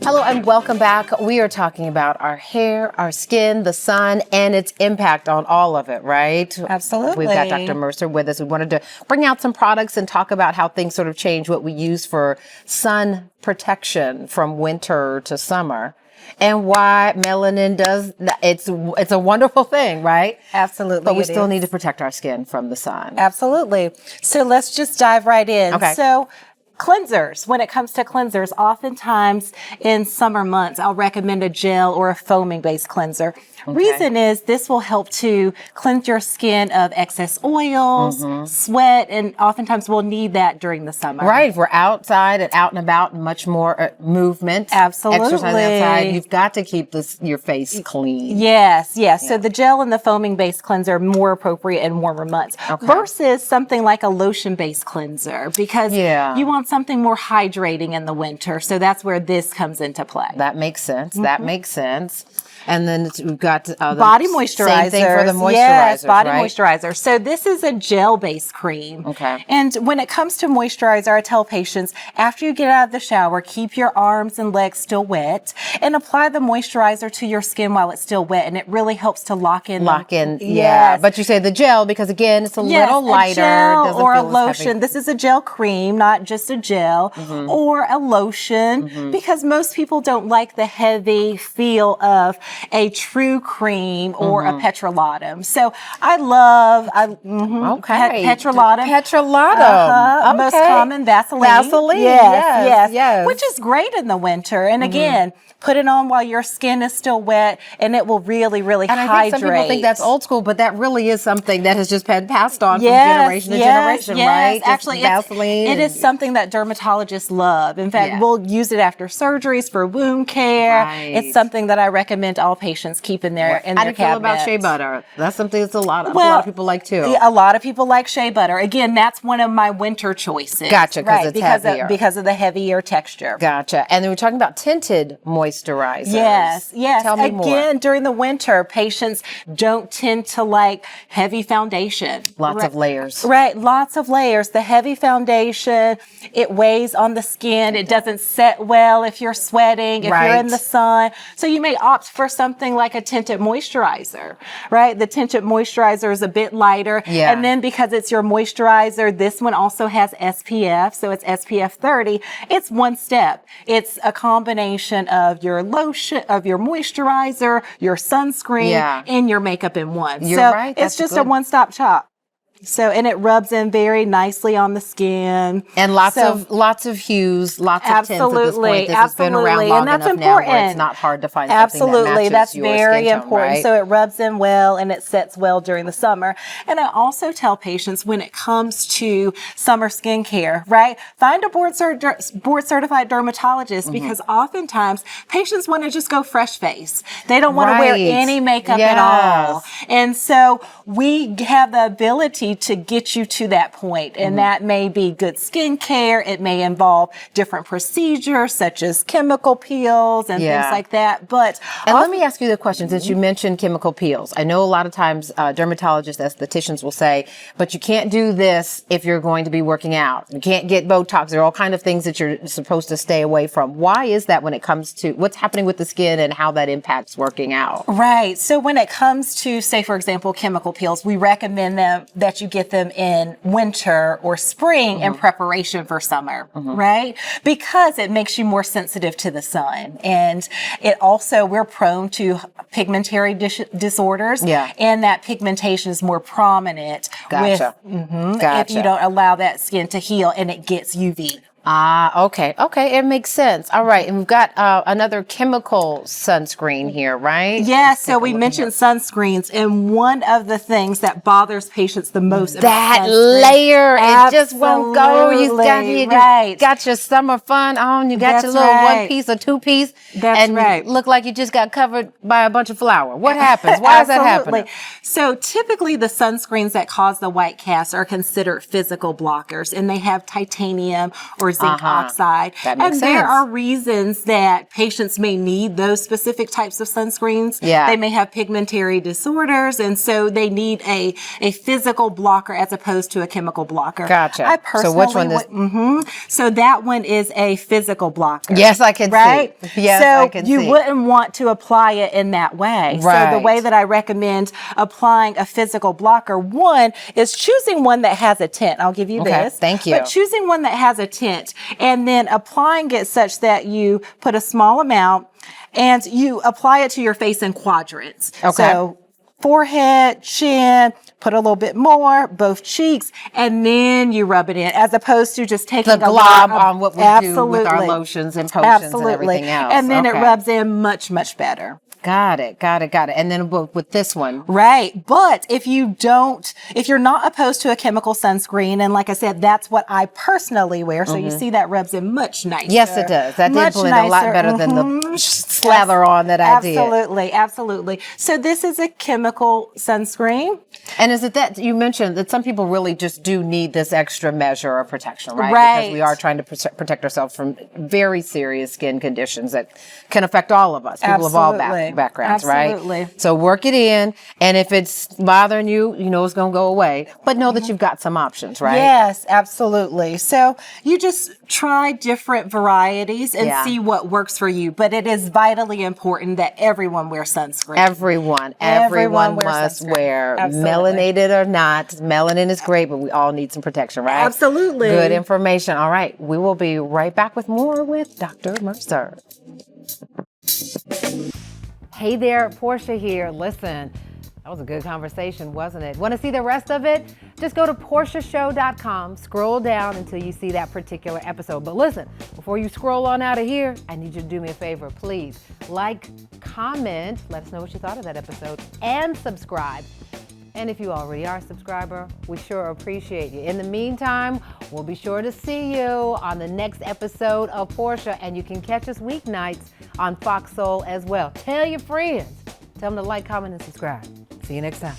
Hello and welcome back. We are talking about our hair, our skin, the sun, and its impact on all of it, right? Absolutely. We've got Dr. Mercer with us. We wanted to bring out some products and talk about how things sort of change what we use for sun protection from winter to summer. And why melanin does, it's a wonderful thing, right? Absolutely. But we still need to protect our skin from the sun. Absolutely. So let's just dive right in. Okay. So cleansers, when it comes to cleansers, oftentimes in summer months, I'll recommend a gel or a foaming based cleanser. Okay. Reason is this will help to cleanse your skin of excess oils, sweat, and oftentimes we'll need that during the summer. Right. If we're outside and out and about and much more movement. Absolutely. Exercise outside. You've got to keep your face clean. Yes. Yeah. So the gel and the foaming based cleanser are more appropriate in warmer months versus something like a lotion based cleanser because you want something more hydrating in the winter. So that's where this comes into play. That makes sense. That makes sense. And then we've got the body moisturizer. Same thing for the moisturizers, yes, body right? moisturizer. So this is a gel-based cream. Okay. And when it comes to moisturizer, I tell patients, after you get out of the shower, keep your arms and legs still wet and apply the moisturizer to your skin while it's still wet. And it really helps to lock in. Yeah. Yes. But you say the gel because, again, it's a little lighter. A gel it doesn't or a feel as lotion. heavy. This is a gel cream, not just a gel, or a lotion, because most people don't like the heavy feel of a true cream or a petrolatum. So I love petrolatum. Petrolatum. Most common Vaseline. Vaseline. Yes. Which is great in the winter. And again, put it on while your skin is still wet, and it will really, really hydrate. And I think some people think that's old school, but that really is something that has just been passed on from generation to generation, right? Actually, Vaseline. it is something that dermatologists love. In fact, we'll use it after surgeries for wound care. Right. It's something that I recommend all patients keep in their cabinet. How do you feel about shea butter? That's something that's a lot of people like too. A lot of people like shea butter. Again, that's one of my winter choices. Gotcha, it's heavier. Because of the heavier texture. Gotcha. And then we're talking about tinted moisturizers. Yes. Tell me more. Again, during the winter, patients don't tend to like heavy foundation. Lots of layers. Right. Lots of layers. The heavy foundation, it weighs on the skin. It doesn't set well if you're sweating, if you're in the sun. So you may opt for something like a tinted moisturizer, right? The tinted moisturizer is a bit lighter. Yeah. And then because it's your moisturizer, this one also has SPF. So it's SPF 30. It's one step. It's a combination of your lotion, of your moisturizer, your sunscreen, and your makeup in one. You're so right. it's just a one-stop shop. So, and it rubs in very nicely on the skin. And lots of hues, lots of tints at this point. This has been around long enough now where it's not hard to find something that matches that's your very skin tone, important. right? So it rubs in well and it sets well during the summer. And I also tell patients when it comes to summer skincare, right? Find a board certified dermatologist because oftentimes patients want to just go fresh face. They don't want to wear any makeup at all. And so we have the ability to get you to that point. And that may be good skincare. It may involve different procedures such as chemical peels and things like that. And let me ask you the question, since you mentioned chemical peels. I know a lot of times dermatologists, estheticians will say, but you can't do this if you're going to be working out. You can't get Botox. There are all kinds of things that you're supposed to stay away from. Why is that when it comes to what's happening with the skin and how that impacts working out? Right. So when it comes to, say, for example, chemical peels, we recommend that you get them in winter or spring in preparation for summer, right? Because it makes you more sensitive to the sun. And it also, we're prone to pigmentary disorders. And that pigmentation is more prominent if you don't allow that skin to heal and it gets UV. Okay. It makes sense. All right. And we've got another chemical sunscreen here, right? Yeah. So we mentioned sunscreens, and one of the things that bothers patients the most that layer, it just won't go. You got your summer fun on. You got your little one piece or two piece. And look like you just got covered by a bunch of flour. What happens? Why is that happening? So typically the sunscreens that cause the white cast are considered physical blockers, and they have titanium or zinc oxide. That makes and there sense. are reasons that patients may need those specific types of sunscreens. Yeah. They may have pigmentary disorders, and so they need a physical blocker as opposed to a chemical blocker. Gotcha. I personally So which one is? So that one is a physical blocker. Yes, I can right? see. Yes, so I can you see. wouldn't want to apply it in that way. Right. So the way that I recommend applying a physical blocker, one is choosing one that has a tint. I'll give you this. Thank you. But choosing one that has a tint and then applying it such that you put a small amount and you apply it to your face in quadrants. Okay. So forehead, chin, put a little bit more, both cheeks, and then you rub it in, as opposed to just taking The a glob lot on what we do with our lotions and potions and everything else. And then it Okay. rubs in much, much better. Got it. And then with this one. Right. But if you're not opposed to a chemical sunscreen, and like I said, that's what I personally wear. So you see that rubs in much nicer. Yes, it does. That did blend a lot better than the slather on that I did. Absolutely. So this is a chemical sunscreen. And is it that you mentioned that some people really just do need this extra measure of protection, right? Right. Because we are trying to protect ourselves from very serious skin conditions that can affect all of us, people of all backgrounds, Absolutely. right? So work it in, and if it's bothering you, you know it's going to go away. But know that you've got some options, right? Yes, absolutely. So you just try different varieties and Yeah. see what works for you. But it is vitally important that everyone wear sunscreen. Everyone Everyone wear must sunscreen. wear, Absolutely. melanated or not. Melanin is great, but we all need some protection, right? Absolutely. Good information. All right, we will be right back with more with Dr. Mercer. Hey there, Portia here. Listen, that was a good conversation, wasn't it? Want to see the rest of it? Just go to portiashow.com, scroll down until you see that particular episode. But listen, before you scroll on out of here, I need you to do me a favor, please. Like, comment, let us know what you thought of that episode, and subscribe. And if you already are a subscriber, we sure appreciate you. In the meantime, we'll be sure to see you on the next episode of Portia, and you can catch us weeknights on Fox Soul as well. Tell your friends. Tell them to like, comment, and subscribe. See you next time.